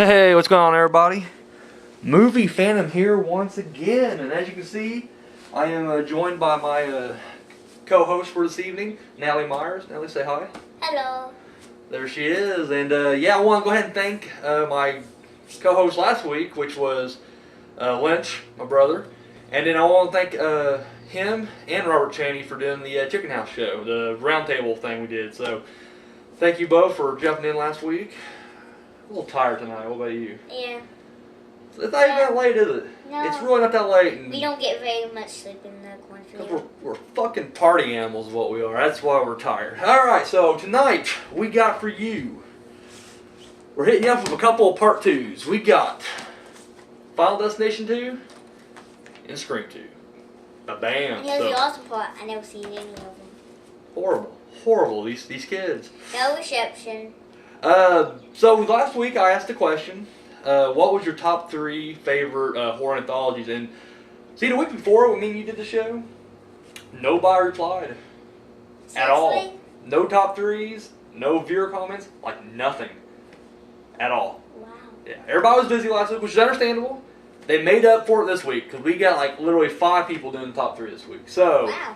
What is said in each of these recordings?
Hey, what's going on, everybody? Movie Phantom here once again, and as you can see, I am joined by my co-host for this evening, Natalie Myers. Natalie, say hi. Hello. There she is, and yeah, I want to go ahead and thank my co-host last week, which was Lynch, my brother, and then I want to thank him and Robert Chaney for doing the Chicken House show, the roundtable thing we did. So, thank you both for jumping in last week. A little tired tonight. What about you? Yeah. It's not even that late, is it? No. It's really not that late. And we don't get very much sleep in the cornfield. we're fucking party animals is what we are. That's why we're tired. Alright, so tonight we got for you. We're hitting you up with a couple of part twos. We got Final Destination 2 and Scream 2. Bam. And here's the awesome part. I never seen any of them. Horrible. These kids. No reception. So last week I asked a question. What was your top 3 favorite horror anthologies? And see, the week before when me and you did the show, nobody replied at all. No top 3s, no viewer comments, like nothing at all. Wow. Yeah, everybody was busy last week, which is understandable. They made up for it this week because we got like literally 5 people doing the top 3 this week. So wow.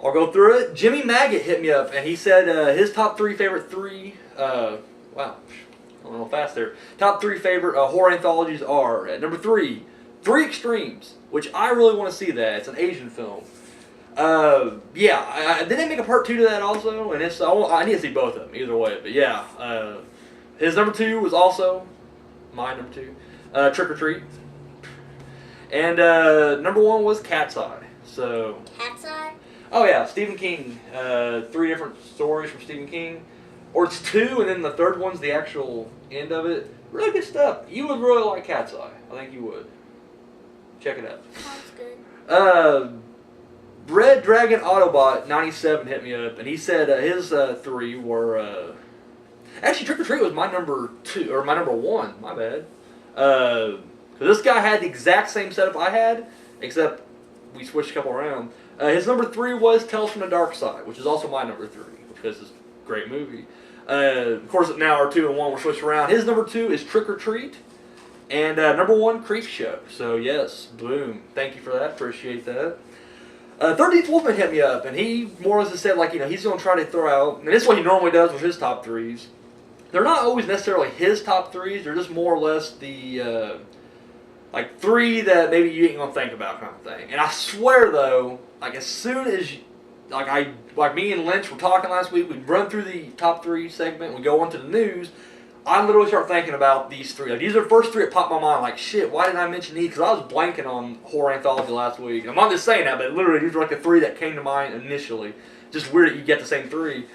I'll go through it. Jimmy Maggot hit me up and he said his top 3 favorite wow, I don't know fast there. Top 3 favorite horror anthologies are at number 3, Three Extremes, which I really want to see that. It's an Asian film. Yeah, did they make a part 2 to that also? And I need to see both of them either way. But yeah, his number 2 was also my number 2, Trick or Treat, and number 1 was Cat's Eye. So Cat's Eye. Oh yeah, Stephen King. 3 different stories from Stephen King. Or it's 2, and then the third one's the actual end of it. Really good stuff. You would really like Cat's Eye. I think you would. Check it out. Sounds good. Red Dragon Autobot 97 hit me up, and he said his 3 were actually Trick or Treat was my number 2 or my number 1. My bad. Because this guy had the exact same setup I had, except we switched a couple around. His number 3 was Tales from the Dark Side, which is also my number 3 because it's a great movie. Of course, now our 2 and 1 were switched around. His number 2 is Trick or Treat, and number 1, Creep Show. So yes, boom. Thank you for that. Appreciate that. 13th Wolfman hit me up, and he more or less said like he's going to try to throw out, and this is what he normally does with his top 3s. They're not always necessarily his top 3s. They're just more or less the like 3 that maybe you ain't gonna think about kind of thing. And I swear though, like as soon as like me and Lynch were talking last week, we'd run through the top 3 segment, we go on to the news, I literally start thinking about these 3. Like, these are the first 3 that popped in my mind. Like, shit, why didn't I mention these? Because I was blanking on horror anthology last week. I'm not just saying that, but literally these were like the 3 that came to mind initially. Just weird that you get the same 3.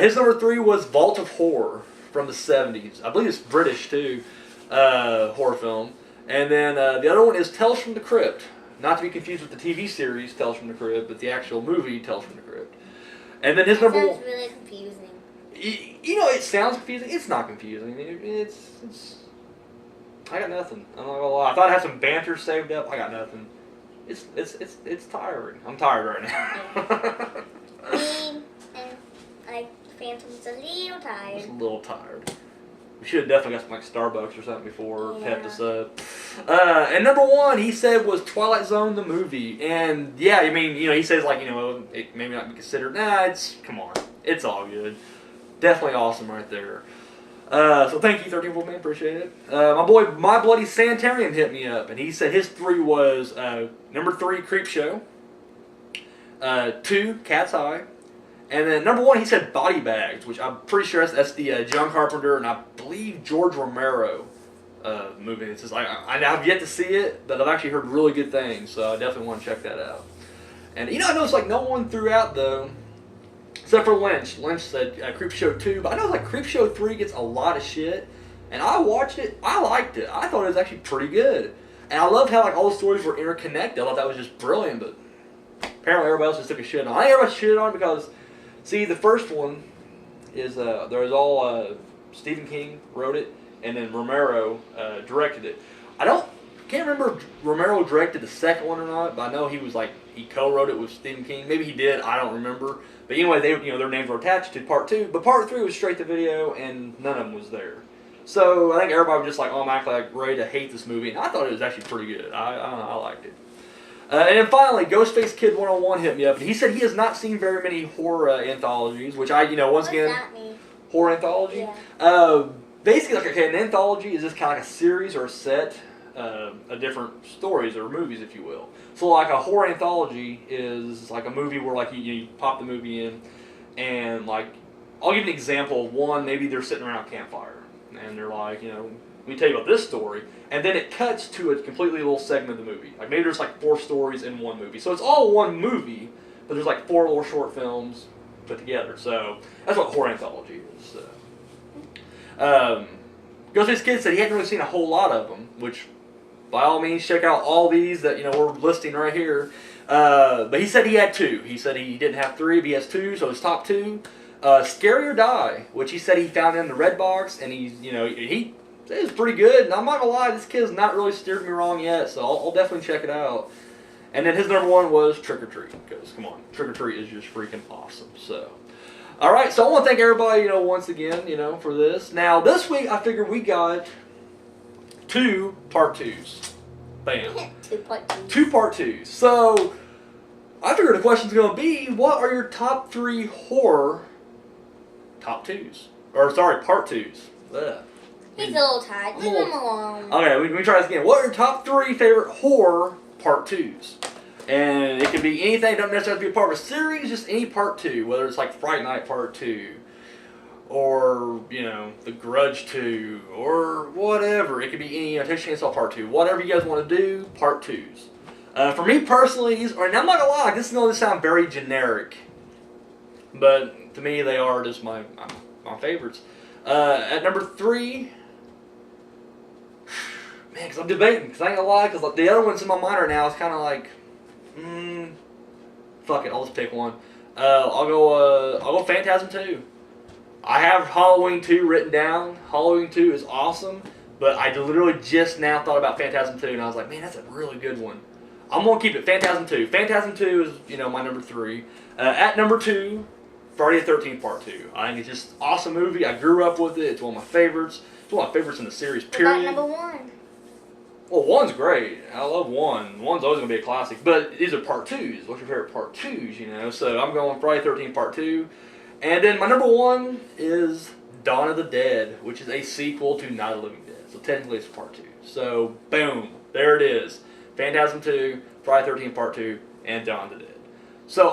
His number 3 was Vault of Horror from the 70s. I believe it's British too, horror film. And then the other one is Tales from the Crypt. Not to be confused with the TV series Tales from the Crypt, but the actual movie Tales from the Crypt. And then his number 1... Sounds really confusing. You know, it sounds confusing. It's not confusing. It's. I got nothing. I'm not gonna lie. I thought I had some banter saved up. I got nothing. It's tiring. I'm tired right now. Me and like Phantom's a little tired. Just a little tired. We should have definitely got some like Starbucks or something before pepped us up. And number 1, he said, was Twilight Zone the movie. And yeah, I mean, he says like, it maybe not be considered. Nah, come on. It's all good. Definitely awesome right there. So thank you, 13 Wolfman, appreciate it. My boy, My Bloody Sanitarium hit me up, and he said his 3 was number 3, Creep Show, 2, Cat's Eye, and then number 1, he said Body Bags, which I'm pretty sure that's the John Carpenter and I believe George Romero movie. It's just I've yet to see it, but I've actually heard really good things, so I definitely want to check that out. And I know it's like no one threw out though. Except for Lynch. Lynch said Creep Show 2, but I know like Creep Show 3 gets a lot of shit. And I watched it. I liked it. I thought it was actually pretty good. And I loved how like all the stories were interconnected. I thought that was just brilliant, but apparently everybody else just took a shit on it. I think everybody shit on it because, see, the first one is, there was all, Stephen King wrote it, and then Romero directed it. Can't remember if Romero directed the second one or not, but I know he co-wrote it with Stephen King. Maybe he did, I don't remember. But anyway, their names were attached to part 2. But part 3 was straight to video, and none of them was there. So I think everybody was just like automatically like ready to hate this movie, and I thought it was actually pretty good. I don't know, I liked it. And then finally, Ghostface Kid 101 hit me up, and he said he has not seen very many horror anthologies, which I, once again, what does that mean? horror anthology. Yeah. Basically, like an anthology is just kind of like a series or a set of different stories or movies, if you will. So like a horror anthology is like a movie where like you pop the movie in, and like I'll give you an example of one. Maybe they're sitting around a campfire, and they're like, let me tell you about this story, and then it cuts to a completely little segment of the movie. Like maybe there's like 4 stories in one movie, so it's all one movie, but there's like 4 little short films put together. So that's what horror anthology is. Ghostface Kid said he hadn't really seen a whole lot of them, which by all means check out all these that we're listing right here. But he said he had 2. He said he didn't have 3, but he has 2, so his top 2. Scary or Die, which he said he found in the red box, and he said it was pretty good. And I'm not gonna lie, this kid has not really steered me wrong yet, so I'll definitely check it out. And then his number 1 was Trick or Treat, because come on, Trick or Treat is just freaking awesome. So, all right, so I want to thank everybody, once again, for this. Now this week I figured we got 2 part 2s. Bam. 2 part 2s. 2 part 2s. So I figured the question's gonna be, what are your top 3 horror top 2s? Or sorry, part 2s. Ugh. He's a little tired. Leave him alone. Okay, let me try this again. What are your top 3 favorite horror part 2s? And it can be anything. It doesn't necessarily have to be a part of a series. Just any part 2, whether it's like Fright Night Part 2, or The Grudge 2, or whatever. It could be any Texas Chainsaw Part 2. Whatever you guys want to do, part 2s. For me personally, and I'm not gonna lie, this is gonna sound very generic, but to me they are just my favorites. At number 3. Man, because I'm debating, because I ain't gonna lie, because the other ones in my mind right now is kind of like, fuck it, I'll just pick one. I'll go Phantasm 2. I have Halloween 2 written down. Halloween 2 is awesome, but I literally just now thought about Phantasm 2, and I was like, man, that's a really good one. I'm gonna keep it Phantasm 2. Phantasm 2 is, my number 3. At number 2, Friday the 13th Part 2. I think it's just an awesome movie. I grew up with it. It's one of my favorites. It's one of my favorites in the series, period. What about number 1? Well, 1's great. I love 1. 1's always going to be a classic. But these are part 2s. What's your favorite part 2s, So I'm going Friday the 13th Part 2. And then my number 1 is Dawn of the Dead, which is a sequel to Night of the Living Dead. So technically it's part 2. So, boom. There it is. Phantasm 2, Friday the 13th Part 2, and Dawn of the Dead. So,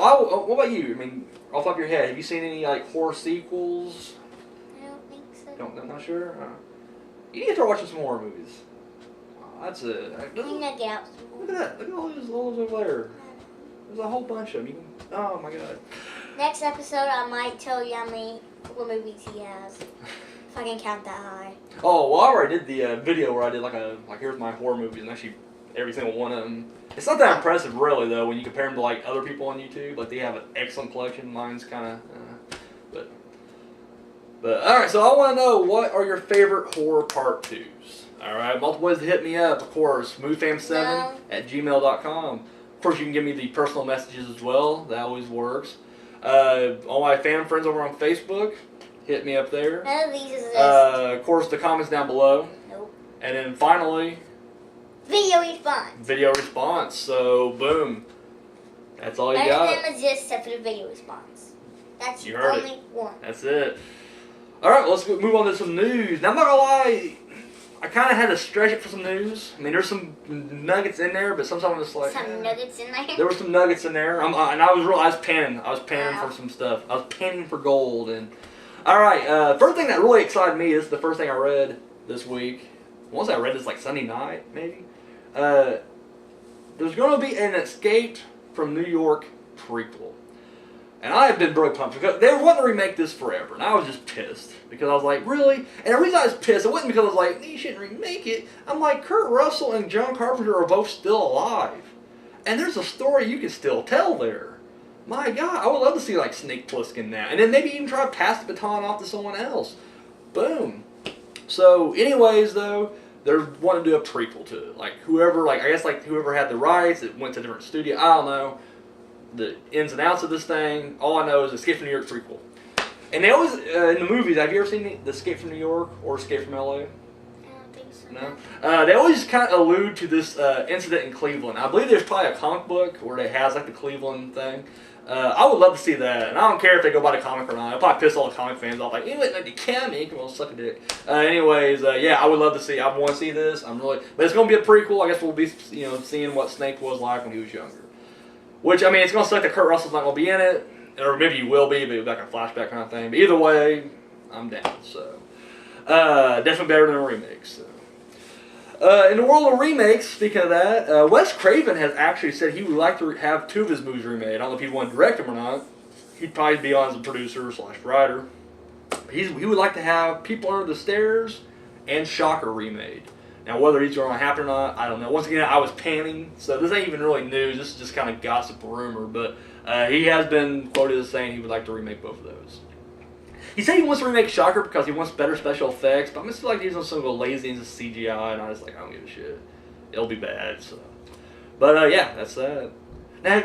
what about you? I mean, off the top of your head, have you seen any horror sequels? I don't think so. I'm not sure? You need to start watching some horror movies. That's You need to get out some more. Look at that. Look at all those over there. There's a whole bunch of them. Oh my god. Next episode, I might tell you how many horror movies he has. If I can count that high. Oh, well, I already did the video where I did here's my horror movies, and actually every single one of them. It's not that impressive, really, though, when you compare them to other people on YouTube. Like, they have an excellent collection. Mine's kind of, but all right. So I want to know, what are your favorite horror part 2s? All right, multiple ways to hit me up, of course, moofam7@gmail.com. Of course, you can give me the personal messages as well. That always works. All my fan friends over on Facebook, hit me up there. None of these exist. Of course, the comments down below. Nope. And then finally, Video response. video response. So, boom. That's all you None got. of them exist except for the video response. That's You heard only one. That's it. All right, let's move on to some news. Now, I'm not going to lie, I kind of had to stretch it for some news. I mean, there's some nuggets in there, but sometimes I'm just like... Some nuggets in there? There were some nuggets in there. And I was panning. I was panning Wow. for some stuff. I was panning for gold. And all right, first thing that really excited me is the first thing I read this week. Once I read this Sunday night, maybe. There's going to be an Escape from New York prequel. And I have been really pumped because they were wanting to remake this forever, and I was just pissed because I was like, really? And the reason I was pissed, it wasn't because I was like, you shouldn't remake it. I'm like, Kurt Russell and John Carpenter are both still alive, and there's a story you can still tell there. My God, I would love to see Snake Plissken now, and then maybe even try to pass the baton off to someone else. Boom. So, anyways, though, they're wanting to do a prequel to it. Whoever had the rights, it went to a different studio. I don't know the ins and outs of this thing. All I know is Escape from New York prequel. And they always in the movies. Have you ever seen the Escape from New York or Escape from L.A.? I don't think so. No. They always kind of allude to this incident in Cleveland. I believe there's probably a comic book where it has like the Cleveland thing. I would love to see that, and I don't care if they go by the comic or not. It'll probably piss all the comic fans off. Like, you wouldn't like the comic, well, suck a dick. Anyways, yeah, I would love to see. I want to see this. But it's gonna be a prequel. I guess we'll be, seeing what Snake was like when he was younger. Which I mean, it's gonna suck that Kurt Russell's not gonna be in it, or maybe he will be, but like a flashback kind of thing. But either way, I'm down. So definitely better than a remake. So. In the world of remakes, speaking of that, Wes Craven has actually said he would like to have 2 of his movies remade. I don't know if he want to direct them or not. He'd probably be on as a producer / writer. He would like to have People Under the Stairs and Shocker remade. Now, whether these are going to happen or not, I don't know. Once again, I was panning, so this ain't even really news. This is just kind of gossip or rumor. But he has been quoted as saying he would like to remake both of those. He said he wants to remake Shocker because he wants better special effects, but I'm just feel like he's on some go lazy into CGI, and I just like, I don't give a shit. It'll be bad, so. But yeah, that's that. Now,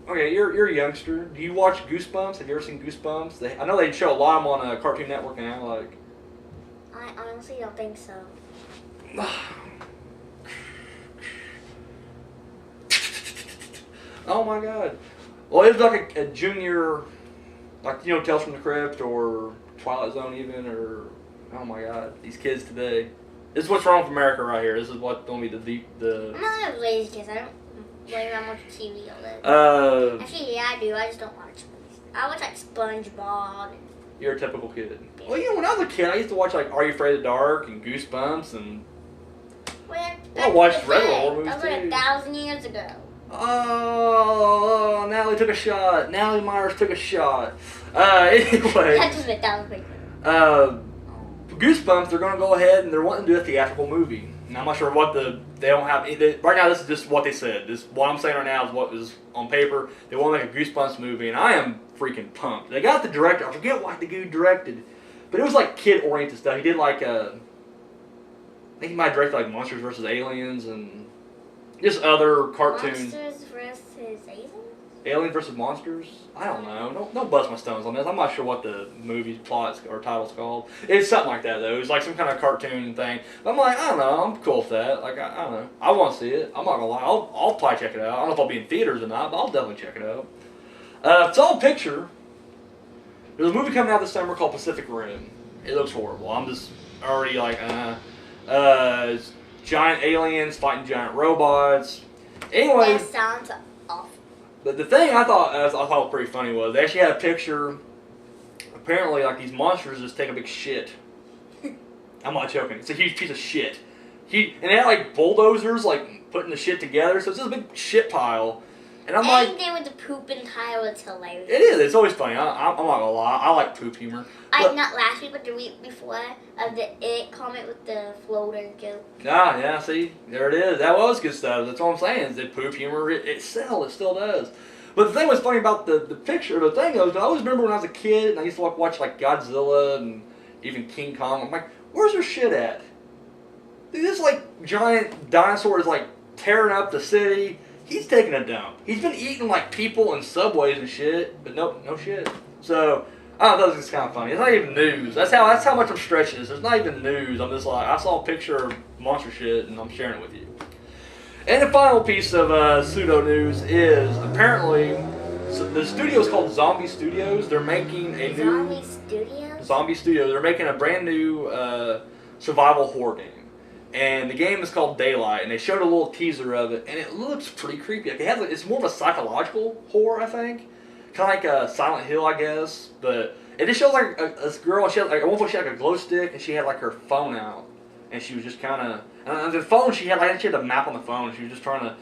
okay, you're a youngster. Do you watch Goosebumps? Have you ever seen Goosebumps? I know they show a lot of them on Cartoon Network now. Like, I honestly don't think so. Oh my god. Well, it was like a junior. Like, Tales from the Crypt or Twilight Zone even, or, oh my god, these kids today. This is what's wrong with America right here. This is what's going to be the... I'm not a lazy kid. I don't lay around watching TV all day. Actually, yeah, I do. I just don't watch movies. I watch, like, SpongeBob. You're a typical kid. Yeah. Well, when I was a kid, I used to watch, like, Are You Afraid of the Dark and Goosebumps and... Well, I watched regular horror movies, that was like 1,000 years ago. Oh, Natalie took a shot. Natalie Myers took a shot. Anyway. That just meant that was Goosebumps, they're going to go ahead and they're wanting to do a theatrical movie. Now, I'm not sure what they don't have. Right now, this is just what they said. What I'm saying right now is what is on paper. They want to make a Goosebumps movie, and I am freaking pumped. They got the director. I forget what the dude directed, but it was like kid-oriented stuff. He did like, I think he might direct like Monsters vs. Aliens and just other cartoons. Monsters vs. Aliens? Alien vs. Monsters? I don't know. Don't bust my stones on this. I'm not sure what the movie's plot or title's called. It's something like that, though. It was like some kind of cartoon thing. But I'm like, I don't know. I'm cool with that. Like, I don't know. I want to see it. I'm not going to lie. I'll probably check it out. I don't know if I'll be in theaters or not, but I'll definitely check it out. Saw a picture. There's a movie coming out this summer called Pacific Rim. It looks horrible. I'm just already like, it's giant aliens fighting giant robots. Anyway. That sounds awful. But the thing I thought was pretty funny was they actually had a picture. Apparently, like these monsters just take a big shit. I'm not joking. It's a huge piece of shit. And they had like bulldozers like putting the shit together, so it's just a big shit pile. And I'm like, anything with the poop and tile is hilarious. It is. It's always funny. I'm not gonna lie. I like poop humor. Not last week, but the week before of the It comment with the floater joke. Ah, yeah. See, there it is. That was good stuff. That's what I'm saying. Is that poop humor? It still does. But the thing was funny about the picture. The thing was, I always remember when I was a kid and I used to watch like Godzilla and even King Kong. I'm like, where's their shit at? Dude, this like giant dinosaur is like tearing up the city. He's taking a dump. He's been eating like people in subways and shit, but no shit. So I thought this was kind of funny. It's not even news. That's how much I'm stretching this. It's not even news. I'm just like, I saw a picture of monster shit and I'm sharing it with you. And the final piece of pseudo news is apparently the studio is called Zombie Studios. They're making a new Zombie Studios. They're making a brand new survival horror game. And the game is called Daylight, and they showed a little teaser of it, and it looks pretty creepy. Like it's more of a psychological horror, I think, kind of like a Silent Hill, I guess. But it just shows like this girl. She had like at one point she had like a glow stick, and she had like her phone out, and she was just kind of. And the phone she had a map on the phone. And she was just trying to.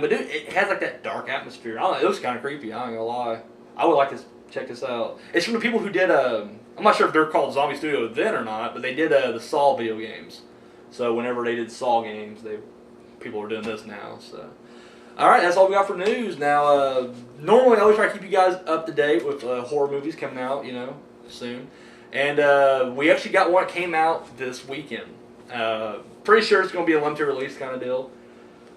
But dude, it has like that dark atmosphere. I don't know. It looks kind of creepy. I ain't gonna lie. I would like to check this out. It's from the people who did. I'm not sure if they're called Zombie Studio then or not, but they did the Saw video games. So whenever they did Saw games, people are doing this now. So, all right, that's all we got for news. Now, normally I always try to keep you guys up to date with horror movies coming out, soon. And we actually got one that came out this weekend. Pretty sure it's going to be a limited release kind of deal.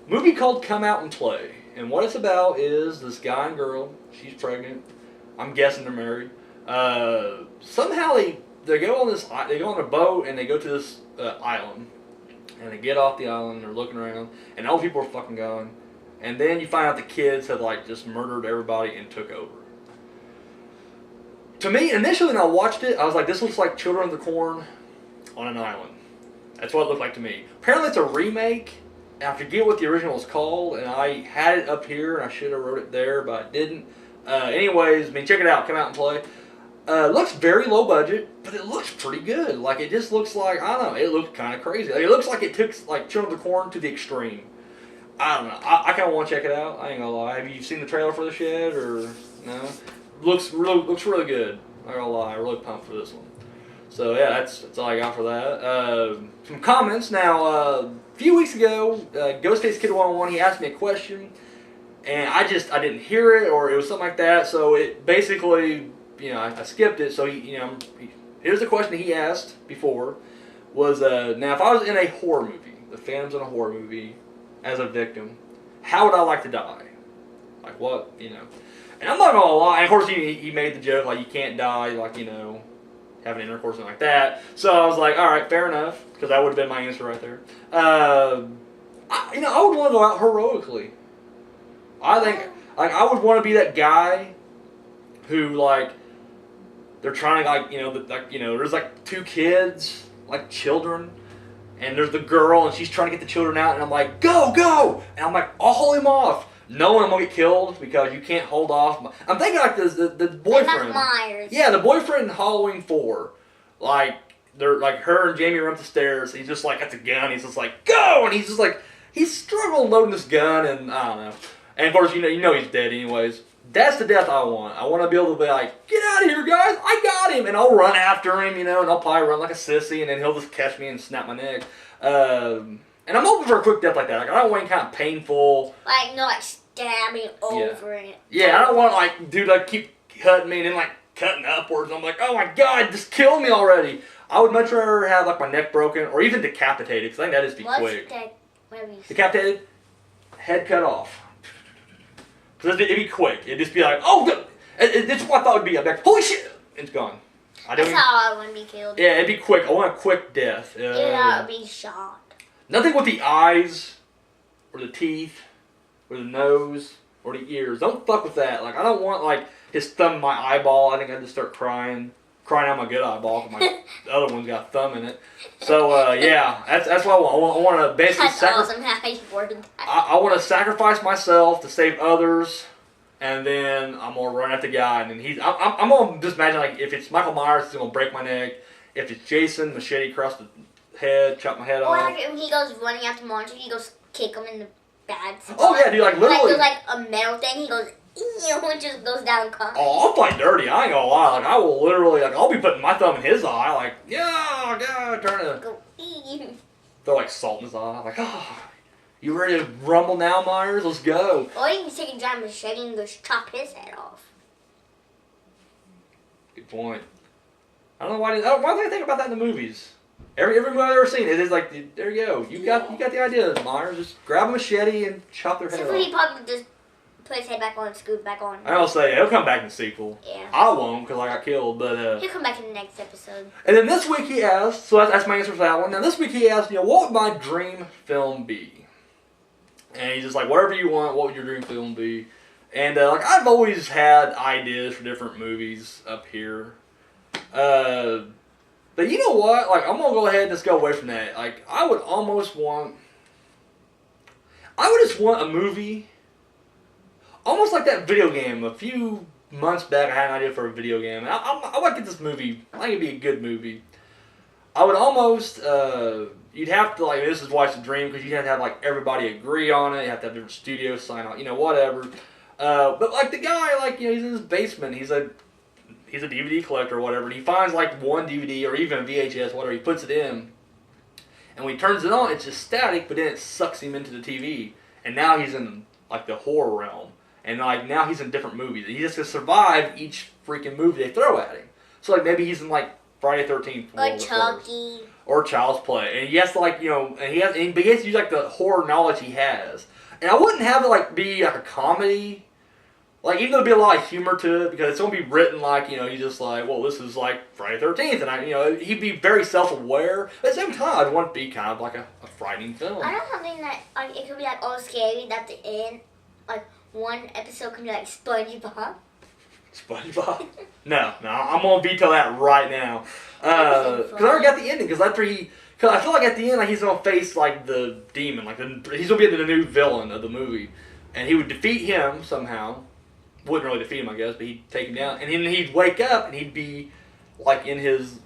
Movie called Come Out and Play. And what it's about is this guy and girl. She's pregnant. I'm guessing they're married. Somehow they go on a boat and they go to this island, and they get off the island. They're looking around, and all people are fucking gone. And then you find out the kids had like just murdered everybody and took over. To me, initially when I watched it, I was like, this looks like Children of the Corn on an island. That's what it looked like to me. Apparently it's a remake. I forget what the original was called, and I had it up here, and I should have wrote it there, but I didn't. Anyways, I mean, check it out. Come out and play. Looks very low budget, but it looks pretty good. Like, it just looks like, I don't know, it looks kind of crazy. Like, it looks like it took, like, Children of the Corn to the extreme. I don't know. I kind of want to check it out. I ain't gonna lie. Have you seen the trailer for the shed, or no? Looks really good. I'm not gonna lie. I'm really pumped for this one. So yeah, that's all I got for that. Some comments now. A few weeks ago, Ghostface Kid 101, he asked me a question, and I didn't hear it, or it was something like that. So it basically, I skipped it. So here's the question he asked before was now if I was in a horror movie, the Phantom's in a horror movie as a victim, how would I like to die? Like what, And I'm not gonna lie. And of course, he made the joke like you can't die like having intercourse and like that. So I was like, all right, fair enough, because that would have been my answer right there. I would want to go out heroically. I think like I would want to be that guy who like they're trying to there's like two kids, like children, and there's the girl and she's trying to get the children out, and I'm like, go, and I'm like, I'll hold him off. Knowing I'm gonna get killed because you can't hold off. I'm thinking like the boyfriend. Myers. Yeah, the boyfriend in Halloween 4. Like they're like her and Jamie run up the stairs. He's just like got the gun. He's just like go, and he's just like he's struggling loading this gun, and I don't know. And of course you know he's dead anyways. That's the death I want. I want to be able to be like, get out of here, guys! I got him, and I'll run after him, and I'll probably run like a sissy, and then he'll just catch me and snap my neck. And I'm open for a quick death like that. Like I don't want any kind of painful. Like stabbing over it. Yeah, I don't want like dude like keep cutting me and then like cutting upwards. I'm like, oh my god, just kill me already. I would much rather have like my neck broken or even decapitated because I think that'd just be quick. Decapitated, head cut off. Because it'd be quick. It'd just be like, oh, it's what I thought it would be. I'd be like, holy shit, it's gone. That's how I want to be killed. Yeah, it'd be quick. I want a quick death. I would be shot. Nothing with the eyes, or the teeth, or the nose, or the ears. Don't fuck with that. Like, I don't want, like, his thumb in my eyeball. I think I'd just start crying out my good eyeball because my the other one's got a thumb in it. So, yeah, that's what I want. I want to basically awesome how you worded that. I want to sacrifice myself to save others, and then I'm going to run at the guy. And then I'm going to just imagine, like, if it's Michael Myers, he's going to break my neck. If it's Jason, machete across the head, chop my head off. Or like when he goes running after monster, he goes kick him in the bad spot. Oh yeah, dude, like literally. Like a metal thing, he goes, and just goes down crying. Oh, I'll play dirty. I ain't gonna lie. Like I will literally, like I'll be putting my thumb in his eye, like trying to go throw like salt in his eye, like you ready to rumble now, Myers? Let's go. Or you can take a giant machete and just chop his head off. Good point. I don't know why. Why do they think about that in the movies? Every movie I've ever seen, it is like, there you go. You got the idea, Myers. Just grab a machete and chop their head off. He probably just put his head back on and scoot back on. I don't say he'll come back in the sequel. Yeah. I won't because I got killed, but he'll come back in the next episode. And then this week he asked, so that's my answer for that one. Now this week he asked, what would my dream film be? And he's just like, whatever you want, what would your dream film be? And like I've always had ideas for different movies up here. But you know what? Like, I'm going to go ahead and just go away from that. Like, I would just want a movie, almost like that video game. A few months back, I had an idea for a video game. I want to get this movie. I think it'd be a good movie. I would almost, you'd have to, like, this is why it's a dream, because you'd have to have, like, everybody agree on it. You have to have different studios sign on, whatever. But, like, the guy, like, he's in his basement. He's a DVD collector or whatever, and he finds like one DVD or even a VHS, whatever, he puts it in, and when he turns it on, it's just static, but then it sucks him into the TV, and now he's in like the horror realm, and like now he's in different movies. He just has to survive each freaking movie they throw at him. So like maybe he's in like Friday 13th or Chucky or Child's Play, and he has to like but he has to use like the horror knowledge he has, and I wouldn't have it like be like a comedy. like, even though there'll be a lot of humor to it, because it's going to be written like, he's just like, well, this is like Friday the 13th, and he'd be very self-aware, but at the same time, I'd want it to be kind of like a frightening film. I know something that, like, it could be, like, all scary, at the end, like, one episode could be, like, SpongeBob. SpongeBob? No, I'm going to veto that right now. Because I already got the ending, because I feel like at the end, like, he's going to face, like, the demon, like, he's going to be the new villain of the movie, and he would defeat him somehow. Wouldn't really defeat him, I guess, but he'd take him down. And then he'd wake up, and he'd be, like, in his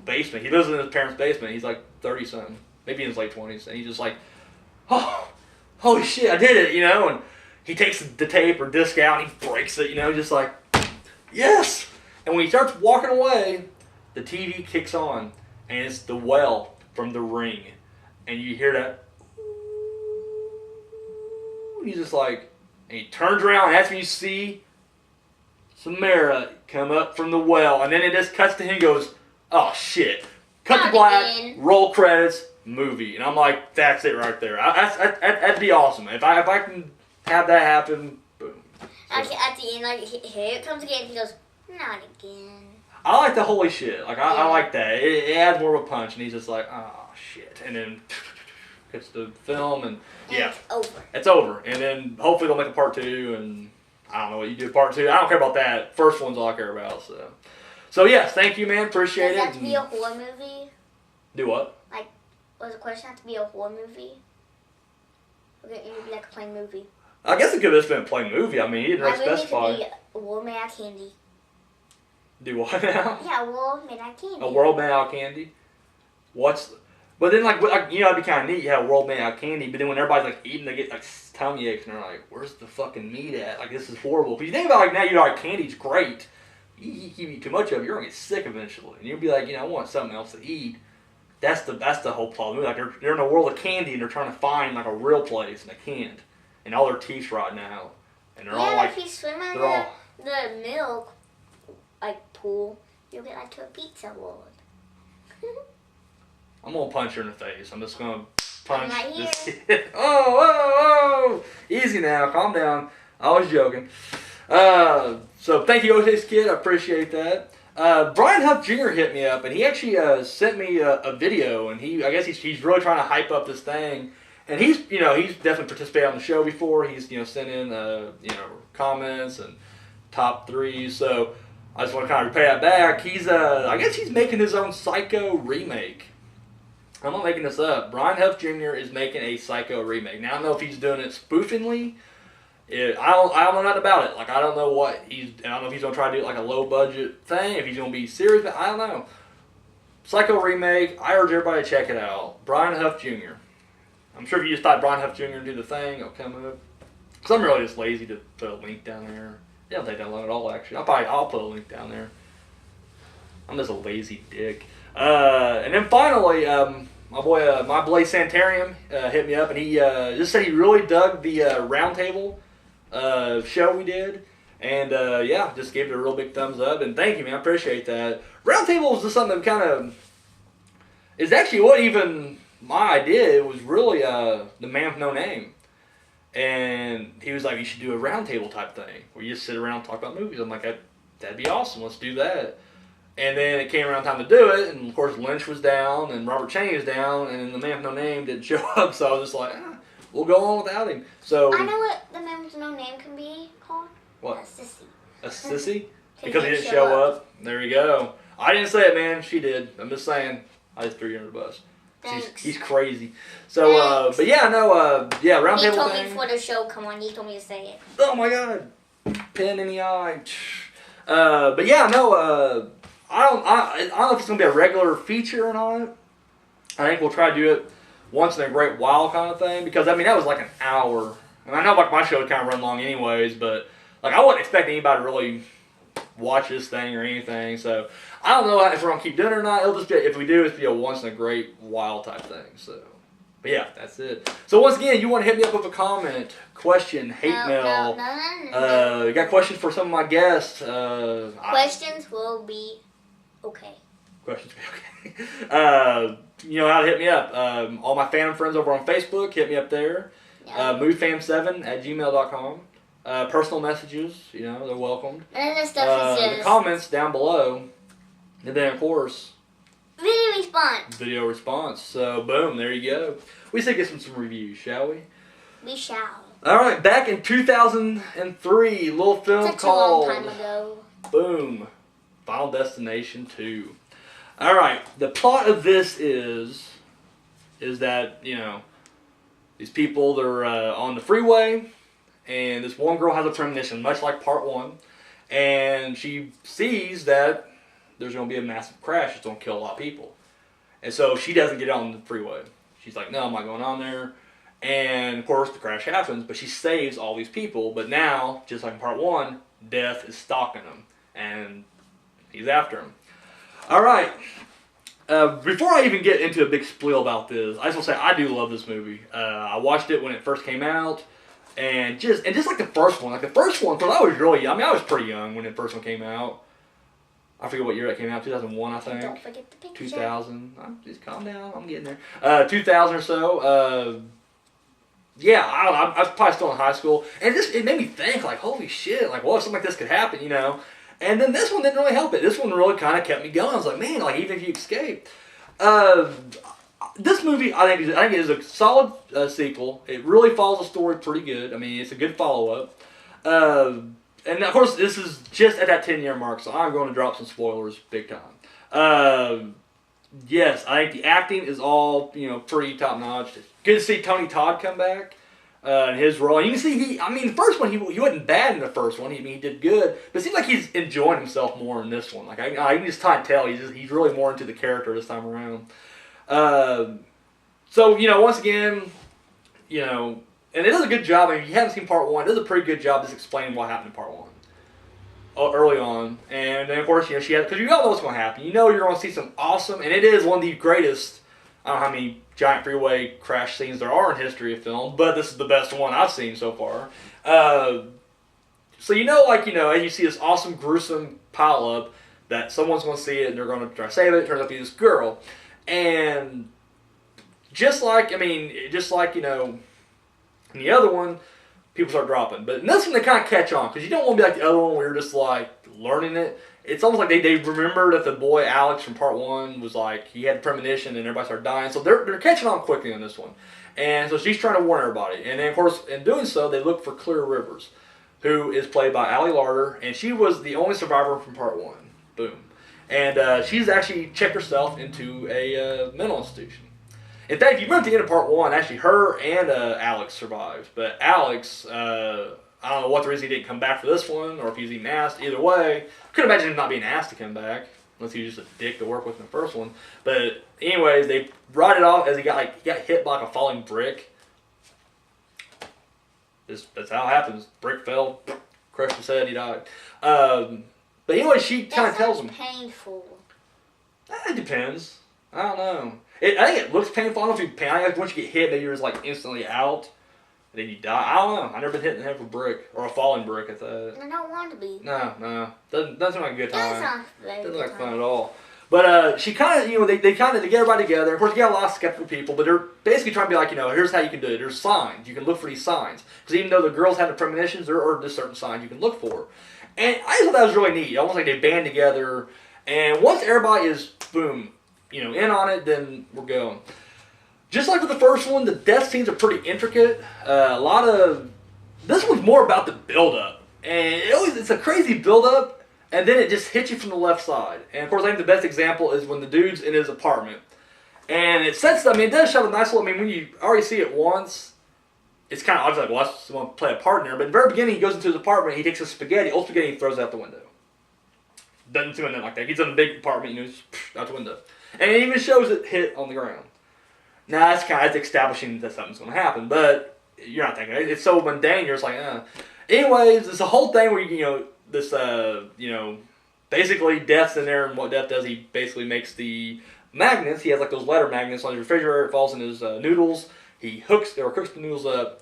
basement. He lives in his parents' basement. He's, like, 30-something, maybe in his late 20s. And he's just like, oh, holy shit, I did it, And he takes the tape or disc out, and he breaks it, just like, yes! And when he starts walking away, the TV kicks on, and it's the well from The Ring. And you hear that, and he's just like, and he turns around, and that's when you see Samara come up from the well, and then it just cuts to him and goes, oh shit. Cut to black, roll credits, movie. And I'm like, that's it right there. That'd be awesome. If I can have that happen, boom. Actually, at the end, like, here it comes again, he goes, not again. I like the holy shit. Like, I like that. It adds more of a punch, and he's just like, oh shit. And then cuts the film, and yeah. It's over. It's over. And then hopefully they'll make a part 2, and I don't know what you do part 2. I don't care about that. First one's all I care about. So yes, thank you, man. Appreciate it. Does it have to be a horror movie? Do what? Like, was the question have to be a horror movie? Or could it be like a plain movie? I guess it could have just been a plain movie. I mean, he didn't really specify. It could be a world made out of candy. Do what now? Yeah, a world made out of candy. A world made out of candy? But then, like it'd be kind of neat. You have a world made out of candy, but then when everybody's like eating, they get like tummy aches, and they're like, "Where's the fucking meat at? Like, this is horrible." But you think about it, like, now, like, candy's great. You eat too much of it, you're gonna get sick eventually, and you'll be like, I want something else to eat. That's the whole problem. Like, they're in a world of candy, and they're trying to find like a real place, and they can't. And all their teeth's rotting out, and they're all like, if you swim in the milk, like, pool, you'll get like to a pizza world. I'm gonna punch her in the face. I'm just gonna punch right this kid. Oh! Easy now, calm down. I was joking. So thank you, OJ's kid. I appreciate that. Brian Huff Jr. hit me up, and he actually sent me a video, and I guess he's really trying to hype up this thing. And he's definitely participated on the show before. He's sent in comments and top 3s. So I just want to kind of repay that back. I guess he's making his own Psycho remake. I'm not making this up. Brian Huff Jr. is making a Psycho remake. Now I don't know if he's doing it spoofingly. I don't know nothing about it. Like, I don't know I don't know if he's gonna try to do like a low budget thing. If he's gonna be serious, but I don't know. Psycho remake. I urge everybody to check it out. Brian Huff Jr. I'm sure if you just type Brian Huff Jr. and do the thing, it'll come up. Cause I'm really just lazy to put a link down there. It don't take that long at all, actually. I'll put a link down there. I'm just a lazy dick. And then finally, my boy, my Blaze Sanitarium hit me up, and he just said he really dug the roundtable show we did, and just gave it a real big thumbs up. And thank you, man. I appreciate that. Roundtable is just something that kind of is actually what even my idea. It was really the man with no name, and he was like, "You should do a roundtable type thing where you just sit around and talk about movies." I'm like, "That'd be awesome. Let's do that." And then it came around time to do it, and of course Lynch was down, and Robert Cheney was down, and then the man with no name didn't show up, so I was just like, we'll go on without him. So I know what the man with no name can be called. What? A sissy. A sissy? Because he didn't show up. There you go. I didn't say it, man. She did. I'm just saying. I just threw you under the bus. He's crazy. So, but yeah, no, roundtable thing. He told me before the show come on. He told me to say it. Oh my God. Pin in the eye. But yeah, no, I don't know if it's going to be a regular feature or not. I think we'll try to do it once in a great while kind of thing. Because, I mean, that was like an hour. And I know like my show would kind of run long anyways. But, like, I wasn't expecting anybody to really watch this thing or anything. So, I don't know if we're going to keep doing it or not. It'll just be, if we do, it'll be a once in a great while type thing. So, but yeah, that's it. So, once again, you want to hit me up with a comment, question, hate mail. No. You got questions for some of my guests. Questions will be okay. Questions will be okay. You know how to hit me up. All my fan friends over on Facebook, hit me up there. Yeah. Moviefam7@gmail.com. Personal messages, they're welcomed. And then the stuff the comments down below. And then, of course, video response. So, boom, there you go. We should get some reviews, shall we? We shall. All right, back in 2003, little film called... a long time ago. Boom. Final Destination 2. All right, the plot of this is that, these people, they're on the freeway, and this one girl has a premonition, much like part 1, and she sees that there's going to be a massive crash that's going to kill a lot of people. And so she doesn't get on the freeway. She's like, no, I'm not going on there. And, of course, the crash happens, but she saves all these people. But now, just like in part 1, Death is stalking them, and he's after him. All right. Before I even get into a big spiel about this, I just want to say I do love this movie. I watched it when it first came out, and just like the first one. Because I was really young. I mean, I was pretty young when the first one came out. I forget what year that came out. 2001, I think. Don't forget the picture. 2000. Just calm down. I'm getting there. 2000 or so. Yeah, I was probably still in high school, and it made me think, like, holy shit, like, what if something like this could happen, And then this one didn't really help it. This one really kind of kept me going. I was like, man, like, even if you escape. This movie, I think it is a solid sequel. It really follows the story pretty good. I mean, it's a good follow-up. And, of course, this is just at that 10-year mark, so I'm going to drop some spoilers big time. Yes, I think the acting is all, pretty top-notch. Good to see Tony Todd come back in his role. And you can see, the first one, he wasn't bad in the first one. He did good. But it seems like he's enjoying himself more in this one. Like, I can just try and tell he's really more into the character this time around. So, once again, and it does a good job. I mean, if you haven't seen part 1, it does a pretty good job just explaining what happened in part 1 early on. And then, of course, she has, because you all know what's going to happen. You're going to see some awesome, and it is one of the greatest, I don't know how many giant freeway crash scenes there are in history of film, but this is the best one I've seen so far. So, as you see this awesome, gruesome pile-up, that someone's going to see it and they're going to try to save it. It turns out to be this girl. And just like, in the other one, people start dropping. But in this one, they kind of catch on, because you don't want to be like the other one where you're just, like, learning it. It's almost like they remember that the boy Alex from part 1 was like, he had premonition and everybody started dying. So they're catching on quickly on this one. And so she's trying to warn everybody. And then, of course, in doing so, they look for Clear Rivers, who is played by Allie Larder. And she was the only survivor from part 1. Boom. And she's actually checked herself into a mental institution. In fact, if you remember at the end of part 1, actually her and Alex survived. But Alex, I don't know what the reason he didn't come back for this one, or if he's even asked. Either way, I couldn't imagine him not being asked to come back, unless he was just a dick to work with in the first one. But anyways, they brought it off as he got hit by like a falling brick. That's how it happens. Brick fell, crushed his head, he died. But anyway, she kind of tells him. Painful. It depends. I don't know. I think it looks painful. I don't know if you pain. I think once you get hit, maybe you're just like instantly out, and then you die. I don't know. I've never been hit in the head with a brick or a falling brick at that. I don't want to be. No. Doesn't sound like a good time. Doesn't look like fun at all. But she kind of, they get everybody together. Of course, you got a lot of skeptical people, but they're basically trying to be like, here's how you can do it. There's signs. You can look for these signs. Because even though the girls have the premonitions, there are just certain signs you can look for. And I just thought that was really neat. Almost like they band together. And once everybody is, boom, in on it, then we're going. Just like with the first one, the death scenes are pretty intricate. This one's more about the build-up. And it's a crazy build-up, and then it just hits you from the left side. And of course, I think the best example is when the dude's in his apartment. And it sets, it does show a nice little, when you already see it once, it's kind of obvious, like, well, I want to play a part in there. But in the very beginning, he goes into his apartment, he takes his spaghetti, old spaghetti, and throws it out the window. Doesn't do anything like that. He's in a big apartment, just out the window. And it even shows it hit on the ground. Now, that's kind of establishing that something's going to happen, but you're not thinking it. It's so mundane, you're just like, Anyways, it's a whole thing where, basically Death's in there, and what Death does, he basically makes the magnets. He has, like, those letter magnets on his refrigerator. It falls in his noodles. He cooks the noodles up.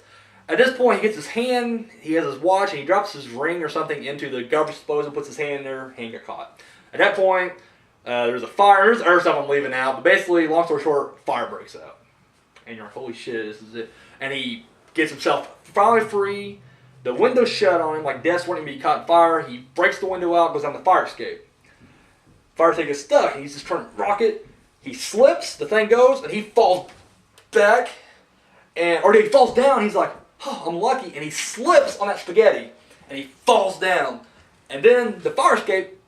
At this point, he gets his hand, he has his watch, and he drops his ring or something into the garbage disposal, puts his hand in there, hand got caught. At that point, there's a fire. There's other stuff I'm leaving out, but basically, long story short, fire breaks out. And you're like, holy shit, this is it. And he gets himself finally free, The window's shut on him, like Death's wanting to be caught in fire. He breaks the window out, goes down the fire escape. Fire escape gets stuck, and he's just trying to rock it. He slips, the thing goes, and he falls back, or he falls down. He's like, oh, I'm lucky, and he slips on that spaghetti, and he falls down. And then the fire escape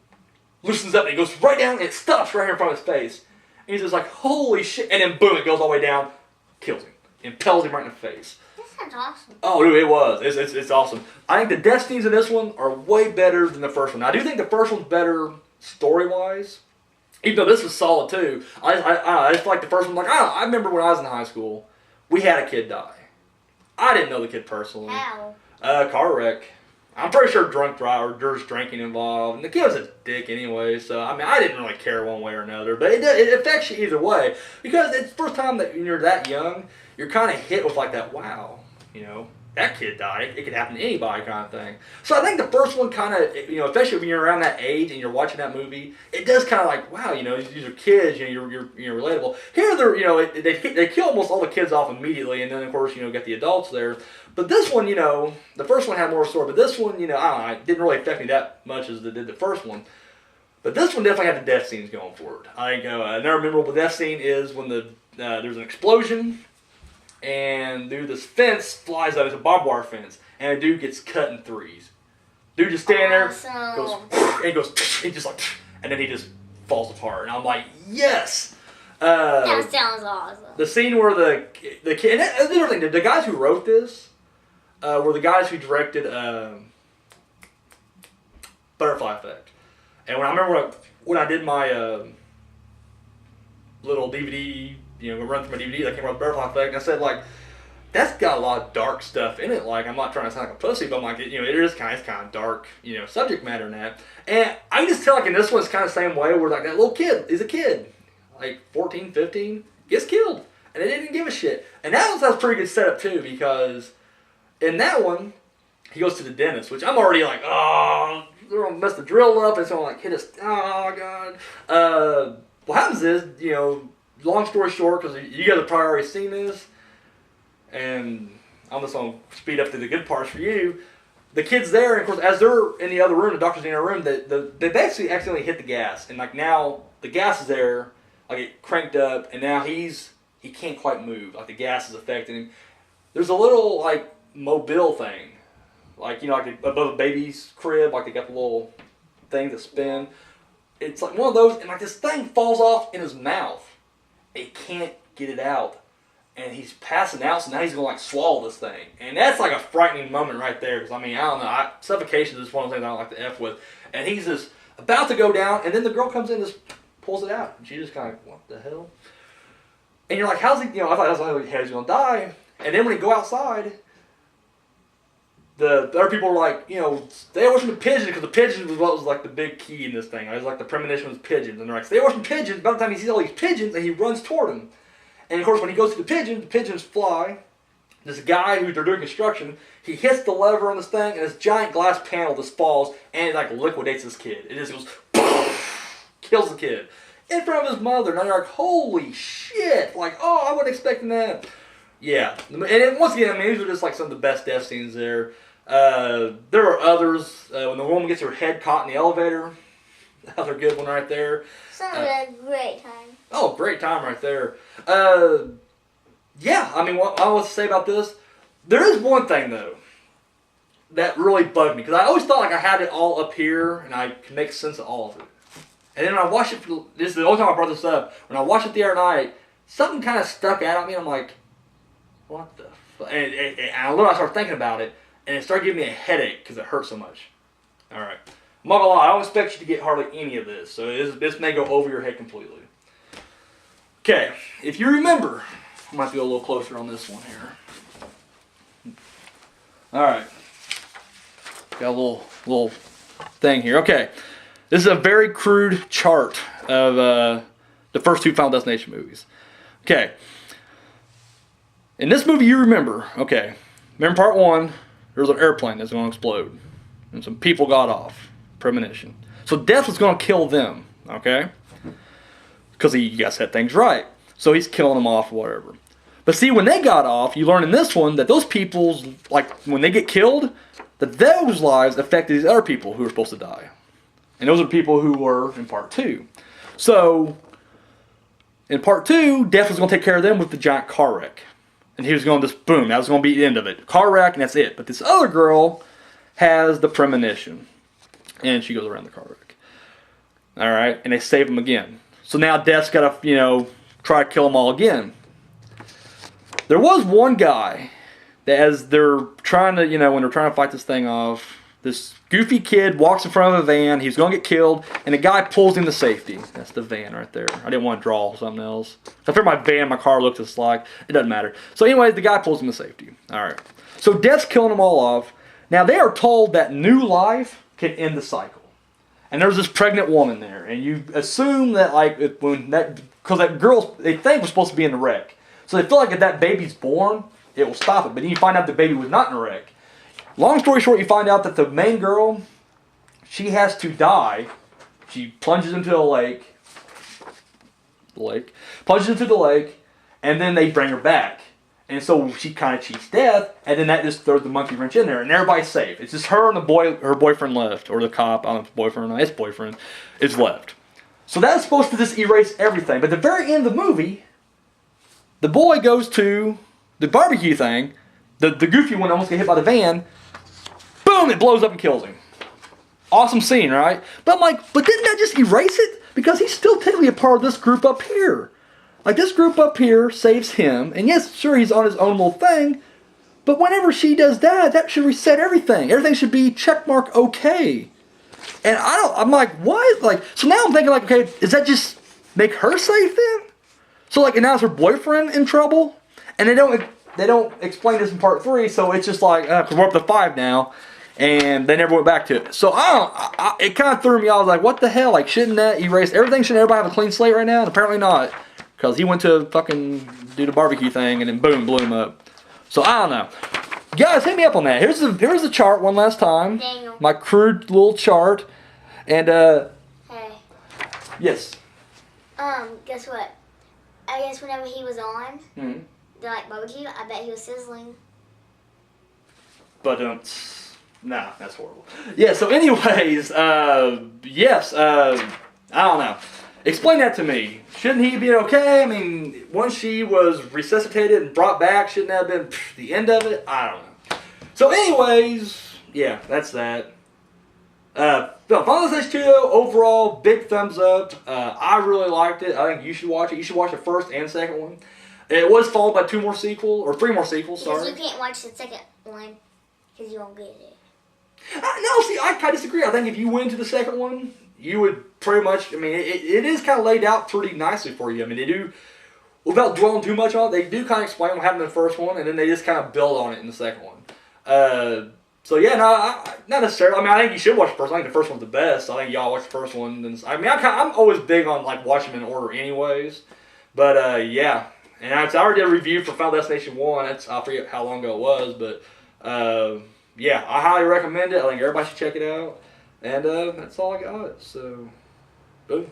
loosens up, and he goes right down, and it stops right here in front of his face. And he's just like, holy shit, and then boom, it goes all the way down, kills him, impales him right in the face. That sounds awesome. Oh, dude, it was. It's awesome. I think the death scenes in this one are way better than the first one. I do think the first one's better story-wise, even though this was solid too. I just like the first one. Like I remember when I was in high school, we had a kid die. I didn't know the kid personally. How? Car wreck. I'm pretty sure drunk driver, there's drinking involved, and the kid was a dick anyway. So I mean, I didn't really care one way or another, but it affects you either way because it's the first time that when you're that young, you're kind of hit with like that. Wow, you know. That kid died. It could happen to anybody kind of thing. So I think the first one kind of, you know, especially when you're around that age and you're watching that movie, it does kind of like, wow, you know, these are kids, you know, you're relatable. Here, they're, you know, they kill almost all the kids off immediately, and then, of course, you know, get the adults there. But this one, you know, the first one had more story, but this one, you know, I don't know, it didn't really affect me that much as it did the first one. But this one definitely had the death scenes going for it. I think another memorable death scene is when there's an explosion, and dude, this fence flies out. It's a barbed wire fence, and a dude gets cut in threes. Dude just standing there, he just like, and then he just falls apart. And I'm like, yes. That sounds awesome. The scene where the kid, and that's the other thing, the guys who wrote this were the guys who directed Butterfly Effect. And when I remember when I did my little DVD. You know, run through my DVD that came out with Butterfly Effect, and I said, like, that's got a lot of dark stuff in it. Like, I'm not trying to sound like a pussy, but I'm like, you know, it's kind of dark, you know, subject matter in that. And I can just tell, like, in this one, it's kind of the same way where, like, that little kid, he's a kid, like 14, 15, gets killed, and they didn't give a shit. And that was pretty good setup, too, because in that one, he goes to the dentist, which I'm already like, oh, they're going to mess the drill up, and so I'm like, hit us, oh, God. What happens is, you know, long story short, because you guys have probably already seen this, and I'm just going to speed up to the good parts for you. The kid's there, and of course, as they're in the other room, the doctor's in the other room, they basically accidentally hit the gas. And like now, the gas is there, like it cranked up, and now he can't quite move. Like the gas is affecting him. There's a little like mobile thing, like, you know, like above a baby's crib, like they got the little thing that spin. It's like one of those, and like this thing falls off in his mouth. It can't get it out, and he's passing out, so now he's going to like swallow this thing, and that's like a frightening moment right there, because I mean, I don't know, suffocation is one of the things I don't like to F with, and he's just about to go down, and then the girl comes in and just pulls it out, and she just kind of, what the hell? And you're like, how's he, you know, I thought he's going to die, and then when he go outside, the other people were like, you know, stay away from the pigeons, because the pigeons was what was like the big key in this thing. It was like the premonition was pigeons. And they're like, stay away from pigeons. By the time he sees all these pigeons, and he runs toward them. And of course, when he goes to the pigeons fly. This guy who they're doing construction, he hits the lever on this thing, and this giant glass panel just falls, and it like liquidates this kid. It just goes, kills the kid. In front of his mother. And you're like, holy shit. Like, oh, I wasn't expecting that. Yeah. And then, once again, I mean, these are just like some of the best death scenes there. There are others. When the woman gets her head caught in the elevator, another good one right there. Sounds like a great time. Oh, great time right there. Yeah, I mean, what I want to say about this, there is one thing though that really bugged me, because I always thought like I had it all up here and I could make sense of all of it. And then when I watched it, this is the only time I brought this up. When I watched it the other night, something kind of stuck out at me. And I'm like, what the fuck? And I started thinking about it. And it started giving me a headache because it hurt so much. Alright. I'm not gonna lie, I don't expect you to get hardly any of this. So this may go over your head completely. Okay, if you remember, I might go a little closer on this one here. Alright. Got a little thing here. Okay. This is a very crude chart of the first two Final Destination movies. Okay. In this movie, you remember, okay, remember part one, there was an airplane that's going to explode. And some people got off. Premonition. So Death was going to kill them, okay? Because he got set things right. So he's killing them off or whatever. But see, when they got off, you learn in this one that those people's, like, when they get killed, But those lives affected these other people who were supposed to die. And those are people who were in part 2. So, in part 2, Death was going to take care of them with the giant car wreck. And he was going to just, boom, that was going to be the end of it. Car wreck, and that's it. But this other girl has the premonition. And she goes around the car wreck. Alright, and they save him again. So now Death's got to, try to kill them all again. There was one guy that as they're trying to, when they're trying to fight this thing off, this goofy kid walks in front of a van, he's going to get killed, and the guy pulls him to safety. That's the van right there. I didn't want to draw something else. I figured my van, my car looks just like, it doesn't matter. So anyways, the guy pulls him to safety. Alright. So Death's killing them all off. Now they are told that new life can end the cycle. And there's this pregnant woman there, and you assume that because that girl, they think was supposed to be in the wreck. So they feel like if that baby's born, it will stop it. But then you find out the baby was not in the wreck. Long story short, you find out that the main girl, she has to die. She plunges into a lake. Plunges into the lake, and then they bring her back. And so she kind of cheats death, and then that just throws the monkey wrench in there, and everybody's safe. It's just her and her boyfriend left, or the cop, I don't know if it's boyfriend or not, his boyfriend, is left. So that's supposed to just erase everything. But at the very end of the movie, the boy goes to the barbecue thing, the goofy one almost get hit by the van, boom, it blows up and kills him. Awesome scene, right? But I'm like, but didn't that just erase it? Because he's still technically a part of this group up here. Like, this group up here saves him, and yes, sure, he's on his own little thing, but whenever she does that, that should reset everything. Everything should be checkmark okay. And I'm like, what? Like, so now I'm thinking, like, okay, does that just make her safe then? So, like, and now is her boyfriend in trouble? And they don't explain this in part 3, so it's just like, because we're up to 5 now, and they never went back to it. So, it kind of threw me. I was like, what the hell? Like, shouldn't that erase everything? Shouldn't everybody have a clean slate right now? And apparently not. Because he went to fucking do the barbecue thing and then boom, blew him up. So I don't know. Guys, hit me up on that. Here's the chart one last time. Daniel. My crude little chart. And Hey. Yes. Guess what? I guess whenever he was on the barbecue, I bet he was sizzling. But nah, that's horrible. Yeah, so anyways, yes, I don't know. Explain that to me. Shouldn't he be okay? I mean, once she was resuscitated and brought back, shouldn't that have been the end of it? I don't know. So anyways, yeah, that's that. Final Destination 2, overall, big thumbs up. I really liked it. I think you should watch it. You should watch the first and second one. It was followed by 3 more sequels, sorry. Because you can't watch the second one, because you won't get it. No, see, I kind of disagree. I think if you went to the second one, you would pretty much, I mean, it is kind of laid out pretty nicely for you. I mean, they do, without dwelling too much on it, they do kind of explain what happened in the first one, and then they just kind of build on it in the second one. So yeah, no, not necessarily. I mean, I think you should watch the first one. I think the first one's the best. I think y'all watch the first one. I mean, I'm always big on like watching them in order anyways. But yeah, and I already did a review for Final Destination 1. I forget how long ago it was, but yeah, I highly recommend it. I think everybody should check it out. And that's all I got. So, boom.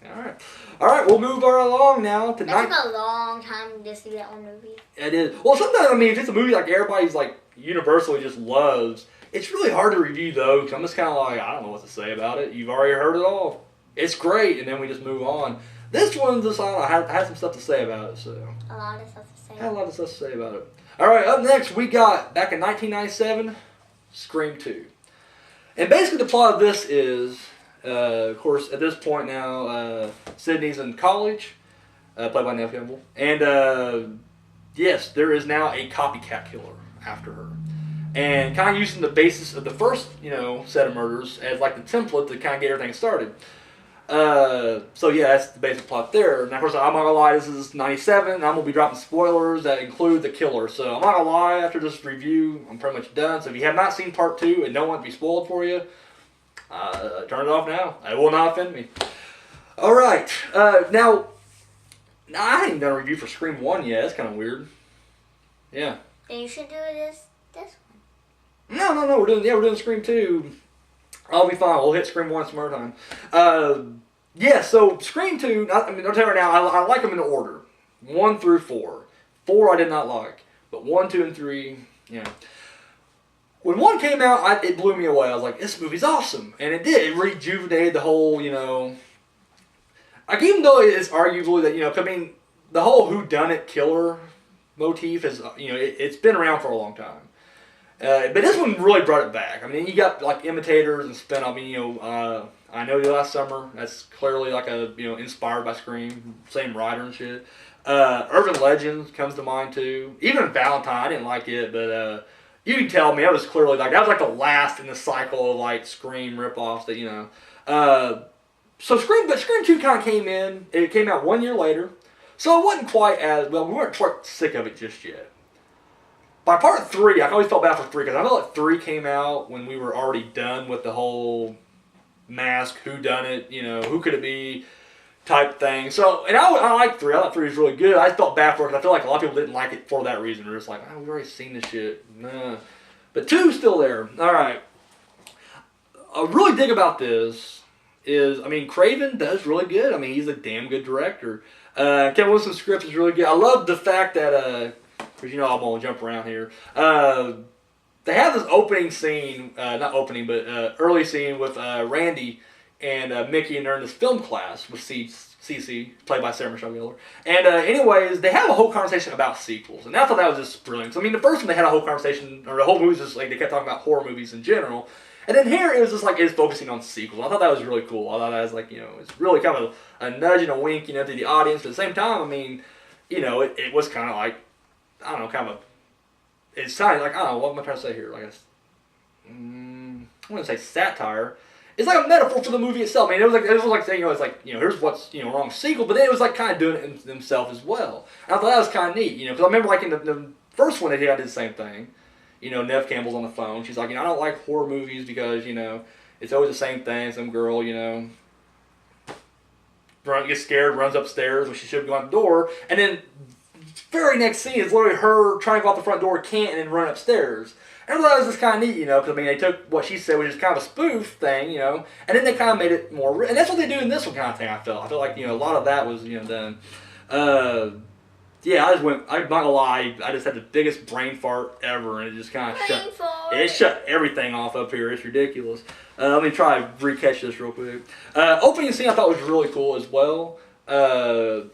All right, we'll move right along now to It took a long time just to do that one movie. It is. Well, sometimes, I mean, if it's a movie like everybody's like universally just loves, it's really hard to review though, because I'm just kind of like, I don't know what to say about it. You've already heard it all. It's great, and then we just move on. This one, just, I had some stuff to say about it, so. A lot of stuff to say. I had a lot of stuff to say about it. All right, up next, we got, back in 1997, Scream 2. And basically the plot of this is, of course, at this point now, Sydney's in college, played by Neve Campbell. And yes, there is now a copycat killer after her. And kind of using the basis of the first, set of murders as like the template to kind of get everything started. So yeah, that's the basic plot there. And of course, I'm not gonna lie, this is 97, and I'm gonna be dropping spoilers that include the killer. So I'm not gonna lie, after this review, I'm pretty much done. So if you have not seen part 2 and don't want to be spoiled for you, turn it off now. It will not offend me. Alright, now, I haven't even done a review for Scream 1 yet. That's kind of weird. Yeah. Then you should do this one. No, we're doing Scream 2. I'll be fine. We'll hit Scream 1 some more time. Yeah, so Scream 2, I'll tell you right now, I like them in order. 1 through 4. 4 I did not like. But 1, 2, and 3, yeah. when 1 came out, it blew me away. I was like, this movie's awesome. And it did. It rejuvenated the whole, like, even though it's arguably that, I mean, the whole whodunit killer motif is, it's been around for a long time. But this one really brought it back. I mean, you got, like, imitators and spin. I mean, I Know You Last Summer. That's clearly, like, inspired by Scream. Same writer and shit. Urban Legends comes to mind, too. Even Valentine, I didn't like it, but, you can tell me, that was clearly, like, that was, like, the last in the cycle of, like, Scream ripoffs that, So Scream 2 kind of came in. It came out 1 year later. So it wasn't quite as, well, we weren't quite sick of it just yet. By part 3, I always felt bad for 3, because I felt like 3 came out when we were already done with the whole mask, whodunit, who could it be type thing. So, and I like 3. I thought 3 was really good. I felt bad for it because I feel like a lot of people didn't like it for that reason. They're just like, we've already seen this shit. Nah. But 2's still there. All right. I really dig about this is, I mean, Craven does really good. I mean, he's a damn good director. Kevin Wilson's script is really good. I love the fact that, because I'm going to jump around here. They have this opening scene, not opening, but early scene with Randy and Mickey, and they're in this film class with Cece, played by Sarah Michelle Gellar. And anyways, they have a whole conversation about sequels. And I thought that was just brilliant. So, I mean, the first one they had a whole conversation, or the whole movie was just like, they kept talking about horror movies in general. And then here, it was just like, it's focusing on sequels. I thought that was really cool. I thought that was like, it's really kind of a nudge and a wink, to the audience. But at the same time, I mean, it was kind of like, I don't know, kind of it's kind of like, I don't know, what am I trying to say here? Like, I wouldn't say satire. It's like a metaphor for the movie itself. I mean, it was like saying, it's like, here's what's, wrong with sequel, but then it was like kind of doing it himself as well. And I thought that was kind of neat, because I remember like in the first one they did the same thing. Nev Campbell's on the phone. She's like, I don't like horror movies because, it's always the same thing. Some girl, gets scared, runs upstairs when she should go out the door, and then very next scene is literally her trying to go out the front door, can't, and then run upstairs. And I thought that was just kind of neat, because, I mean, they took what she said, which is kind of a spoof thing, and then they kind of made it more, and that's what they do in this one kind of thing, I felt like, a lot of that was, done. Yeah, I'm not gonna lie, I just had the biggest brain fart ever, and it just kind of shut everything off up here. It's ridiculous. Let me try to recatch this real quick. Opening scene I thought was really cool as well.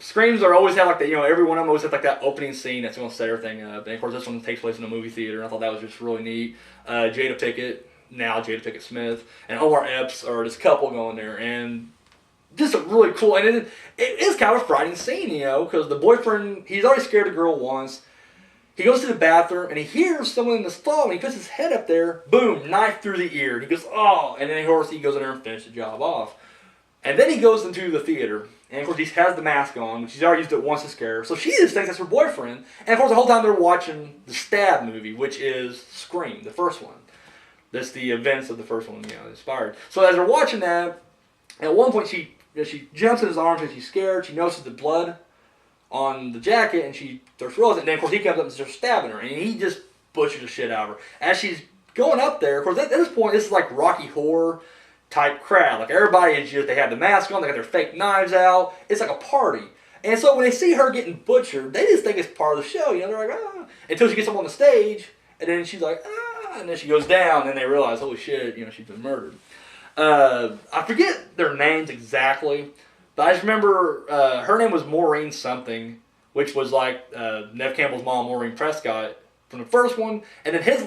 Screams are always have like that, every one of them always have like that opening scene that's going to set everything up. And of course this one takes place in a movie theater, and I thought that was just really neat. Jada Pinkett Smith, and Omar Epps are this couple going there, and just a really cool, and it is kind of a frightening scene, because the boyfriend, he's already scared a girl once. He goes to the bathroom, and he hears someone in the stall, and he puts his head up there, boom, knife through the ear. And he goes, oh, and then of course he goes in there and finishes the job off. And then he goes into the theater, and of course he has the mask on, which he's already used it once to scare her. So she just thinks that's her boyfriend, and of course the whole time they're watching the Stab movie, which is Scream, the first one. That's the events of the first one, inspired. So as they're watching that, at one point she jumps in his arms and she's scared. She notices the blood on the jacket, and she starts realizing. And then of course he comes up and starts stabbing her, and he just butchers the shit out of her. As she's going up there, of course at this point this is like Rocky Horror type crowd. Like everybody is just, they have the mask on, they got their fake knives out. It's like a party. And so when they see her getting butchered, they just think it's part of the show. They're like, ah. Until she gets up on the stage, and then she's like, ah. And then she goes down, and they realize, holy shit, she's been murdered. I forget their names exactly, but I just remember her name was Maureen something, which was like Nev Campbell's mom, Maureen Prescott, from the first one. And then his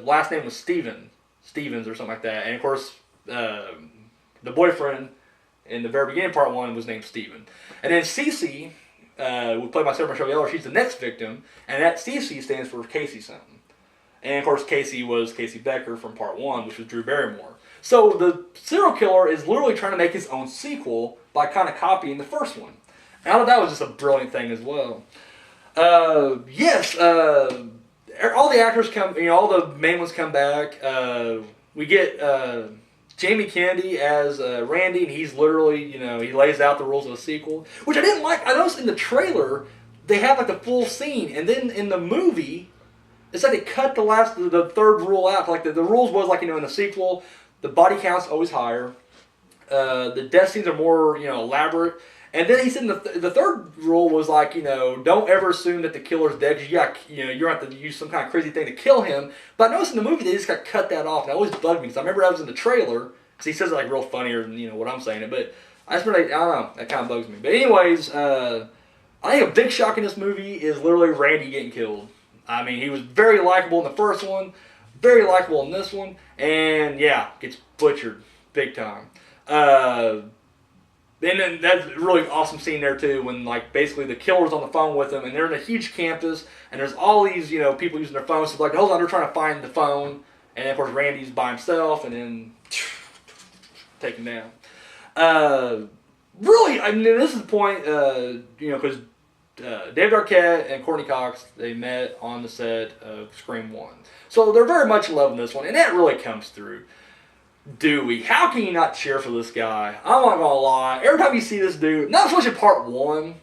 last name was Stevens or something like that. And of course, the boyfriend in the very beginning, part 1, was named Steven. And then Cece, played by Sarah Michelle Gellar, she's the next victim, and that Cece stands for Casey something. And of course, Casey was Casey Becker from part 1, which was Drew Barrymore. So the serial killer is literally trying to make his own sequel by kind of copying the first one. And I thought that was just a brilliant thing as well. Yes, all the actors come, all the main ones come back. We get Jamie Kennedy as Randy, and he's literally, he lays out the rules of a sequel, which I didn't like. I noticed in the trailer, they have like the full scene, and then in the movie, it's like they cut the third rule out. Like the rules was like, in the sequel, the body count's always higher. The death scenes are more, elaborate. And then he said the third rule was like, don't ever assume that the killer's dead because you're going to have to use some kind of crazy thing to kill him. But I noticed in the movie they just got cut that off. And it always bugged me because I remember that was in the trailer because he says it like real funnier than what I'm saying it. But I just really, I don't know, that kind of bugs me. But anyways, I think a big shock in this movie is literally Randy getting killed. I mean, he was very likable in the first one, very likable in this one, and yeah, gets butchered big time. And then that's a really awesome scene there too, when like basically the killer's on the phone with him, and they're in a huge campus, and there's all these people using their phones. So like, hold on, they're trying to find the phone, and then of course Randy's by himself, and then take him down. Really, I mean, this is the point, because David Arquette and Courtney Cox, they met on the set of Scream 1. So they're very much in love in this one, and that really comes through. Dewey, how can you not cheer for this guy? I'm not gonna lie. Every time you see this dude, not so much in part 1,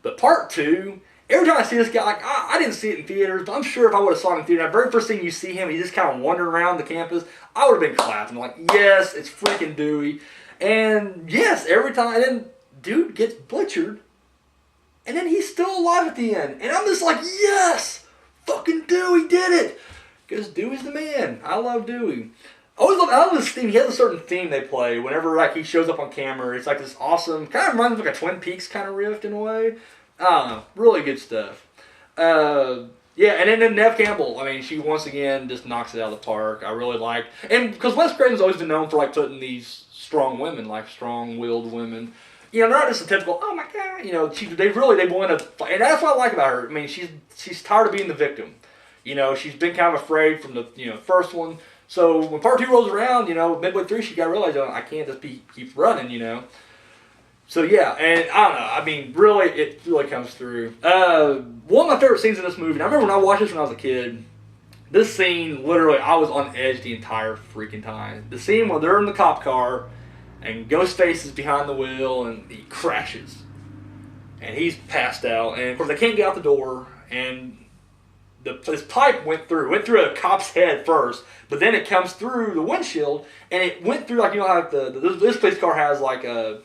but part 2, every time I see this guy, like I didn't see it in theaters, but I'm sure if I would have saw it in theater, the very first thing you see him, he's just kind of wandering around the campus, I would have been clapping, like, yes, it's freaking Dewey. And yes, every time, and then dude gets butchered, and then he's still alive at the end. And I'm just like, yes, fucking Dewey did it. Because Dewey's the man. I love Dewey. I love this theme. He has a certain theme they play whenever like he shows up on camera. It's like this awesome, kind of reminds me of like a Twin Peaks kind of riff in a way. I don't know, really good stuff. Yeah, and then Neve Campbell. I mean, she once again just knocks it out of the park. I really like, and because Wes Craven's always been known for like putting these strong women, like strong-willed women. They're not just a typical, oh my god. They want to, and that's what I like about her. I mean, she's tired of being the victim. She's been kind of afraid from the first one. So when part 2 rolls around, midway through, she got to realize, I can't just keep running, So yeah, and I don't know. I mean, really, it really comes through. One of my favorite scenes in this movie, and I remember when I watched this when I was a kid, this scene, literally, I was on edge the entire freaking time. The scene where they're in the cop car, and Ghostface is behind the wheel, and he crashes. And he's passed out, and of course they can't get out the door, and this pipe went through a cop's head first, but then it comes through the windshield, and it went through how this police car has like a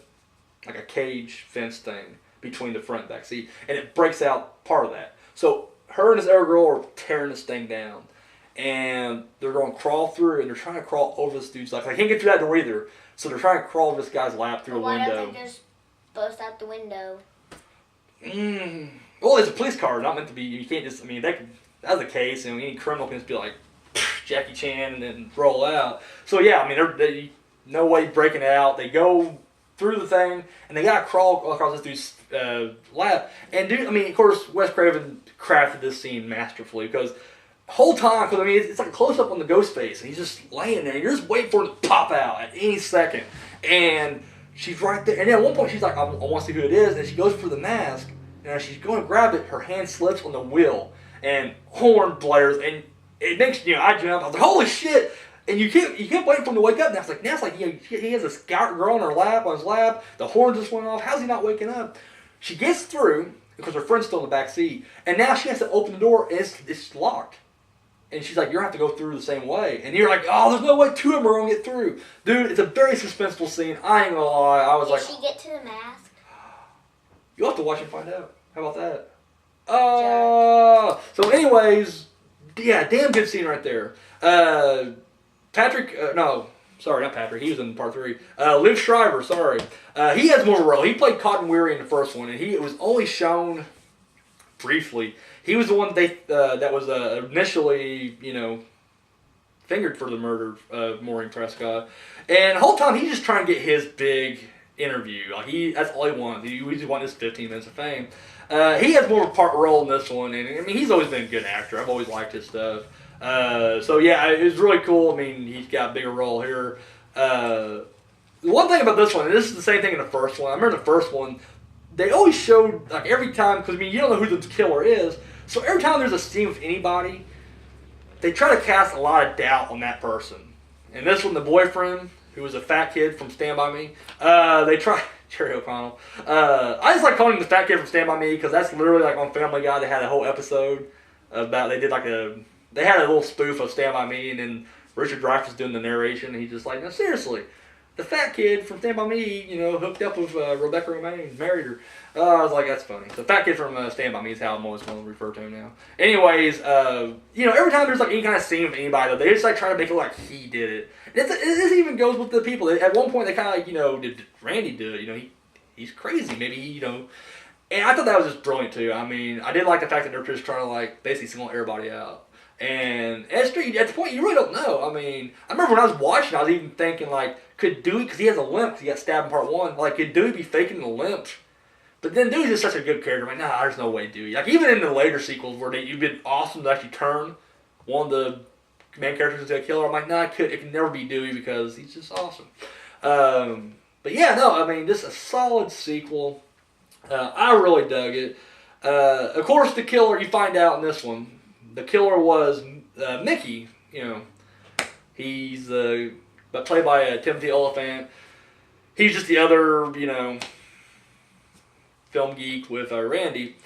cage fence thing between the front and back seat, and it breaks out part of that. So her and this other girl are tearing this thing down, and they're going to crawl through, and they're trying to crawl over this dude's lap. They can't get through that door either, so they're trying to crawl over this guy's lap through a window. Why don't they just bust out the window? Well, it's a police car, not meant to be. You can't just. I mean, that's the case, and any criminal can just be like Jackie Chan and then roll out. So yeah, I mean, they no way breaking it out. They go through the thing, and they gotta crawl across this dude's lap. And dude, I mean, of course, Wes Craven crafted this scene masterfully because whole time, because I mean, it's like a close up on the ghost face, and he's just laying there. And you're just waiting for him to pop out at any second, and she's right there. And then at one point, she's like, "I want to see who it is," and she goes for the mask. And as she's going to grab it, her hand slips on the wheel, and horn blares, and it makes I jump. I was like, "Holy shit!" And you kept waiting for him to wake up. And I was like, "Now it's like he has a girl on his lap. The horn just went off. How's he not waking up?" She gets through because her friend's still in the back seat, and now she has to open the door, and it's locked. And she's like, "You're gonna have to go through the same way." And you're like, "Oh, there's no way 2 of them are gonna get through." Dude, it's a very suspenseful scene. I ain't gonna lie. I was like, did she get to the mask? You'll have to watch and find out. How about that? So anyways, yeah, damn good scene right there. Not Patrick. He was in part 3. Liv Schreiber, sorry. He has more of a role. He played Cotton Weary in the first one, and it was only shown briefly. He was the one that was initially, fingered for the murder of Maureen Prescott. And the whole time, he's just trying to get his big interview. That's all he wants. He just wants his 15 minutes of fame. He has more of a part role in this one, and I mean, he's always been a good actor. I've always liked his stuff. So yeah, it was really cool. I mean, he's got a bigger role here. The one thing about this one, and this is the same thing in the first one. I remember the first one, they always showed, like every time, because I mean, you don't know who the killer is, so every time there's a scene with anybody, they try to cast a lot of doubt on that person. And this one, the boyfriend, who was a fat kid from Stand By Me, they try... Jerry O'Connell. I just like calling him the fat kid from Stand By Me because that's literally like on Family Guy. They had a whole episode about they had a little spoof of Stand By Me, and then Richard Dreyfuss doing the narration, and he's just like, "No, seriously, the fat kid from Stand By Me, hooked up with Rebecca Romaine, married her. I was like, that's funny. So fat kid from Stand By Me is how I'm always going to refer to him now. Anyways, every time there's like any kind of scene with anybody, though, they just like try to make it like he did it. And it even goes with the people. At one point, they kind of like, did Randy do it? He's crazy. Maybe, And I thought that was just brilliant too. I mean, I did like the fact that they're just trying to like basically single everybody out. And at the point, you really don't know. I mean, I remember when I was watching, I was even thinking like, could Dewey, because he has a limp, because he got stabbed in part 1, like could Dewey be faking the limp? But then Dewey's just such a good character. I'm like, nah, there's no way Dewey. Like even in the later sequels where you've been awesome to actually turn one of the main characters into a killer, I'm like, nah, it can never be Dewey because he's just awesome. But yeah, no, I mean, just a solid sequel. I really dug it. Of course, the killer, you find out in this one, the killer was Mickey. He's played by Timothy Olyphant. He's just the other, film geek with Randy.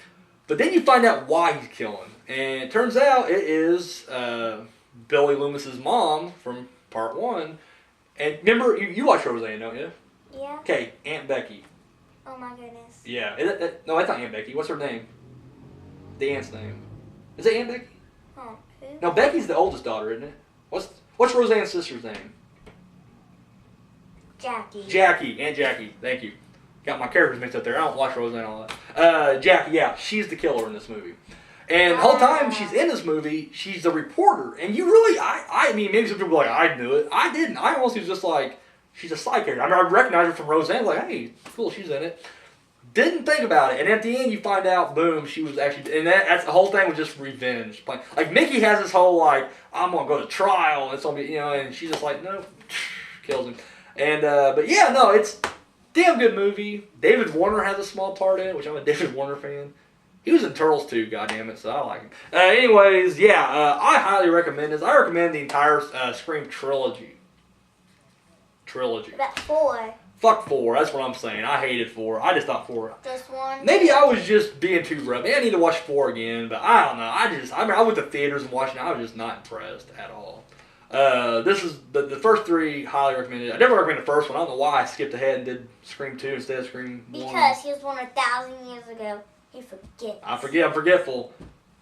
But then you find out why he's killing. And it turns out it is Billy Loomis's mom from part 1. And remember, you watch Roseanne, don't you? Yeah. Okay, Aunt Becky. Oh my goodness. Yeah. No, that's not Aunt Becky. What's her name? The aunt's name. Is it Aunt Becky? Oh, who? No, Becky's the oldest daughter, isn't it? What's Roseanne's sister's name? Jackie. Jackie. Aunt Jackie. Thank you. Got my characters mixed up there. I don't watch Roseanne a lot. Jackie, yeah. She's the killer in this movie. And the whole time she's in this movie, she's a reporter. And you really, I mean, maybe some people are like, I knew it. I didn't. I almost was just like, she's a side character. I mean, I recognized her from Roseanne. Like, hey, cool, she's in it. Didn't think about it. And at the end, you find out, boom, she was actually, and that's the whole thing was just revenge. Like, Mickey has this whole, like, I'm going to go to trial. And it's going to be, and she's just like, no, kills him. And, but yeah, no, it's damn good movie. David Warner has a small part in it, which I'm a David Warner fan. He was in Turtles too, goddammit, so I like him. Anyways, yeah, I highly recommend this. I recommend the entire Scream trilogy. About 4. Fuck 4, that's what I'm saying. I hated 4. I just thought 4. Just 1? Maybe I was just being too rough. Maybe I need to watch 4 again, but I don't know. I went to theaters and watched it. I was just not impressed at all. This is the first 3 highly recommended. I never recommend the first one. I don't know why I skipped ahead and did Scream 2 instead of Scream 1. Because he was born 1,000 years ago. He forgets. I forget. I'm forgetful.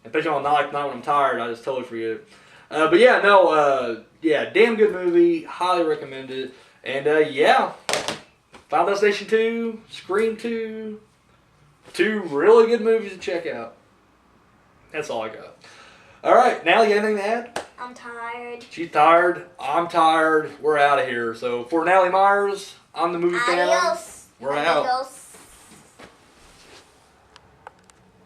Especially on a night like tonight when I'm tired, I just totally forget. But yeah, no, damn good movie. Highly recommended. And yeah, Final Destination 2, Scream 2. 2 really good movies to check out. That's all I got. All right, Natalie, you got anything to add? I'm tired. She's tired. I'm tired. We're out of here. So for Natalie Myers, I'm the movie fan. Adios. We're out. Adios.